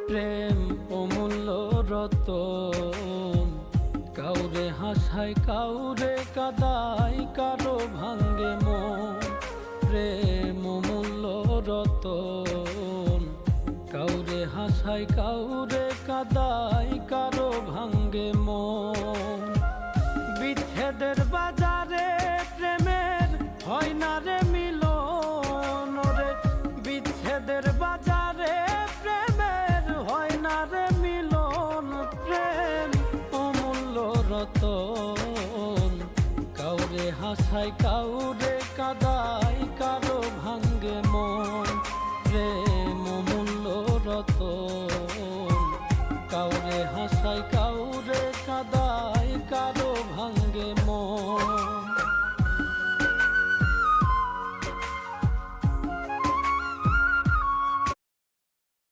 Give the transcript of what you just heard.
প্রেম অমূল্য রতন, কাউরে হাসায় কাউরে কাদায়, কারো ভাঙ্গে মন। প্রেম অমূল্য রতন, কাউরে হাসায় কাউরে কাদায়, কারো ভাঙ্গে মন। বিচ্ছেদের বাজারে প্রেমের হয় না রে মিলন রে, বিচ্ছেদের বাজারে প্রেমের হয় না রে মিলন। প্রেম অমূল্য রতন, কাউরে হাসায় কাউরে কাদায়, কারো ভাঙ্গে মন। প্রেম অমূল্য রতন।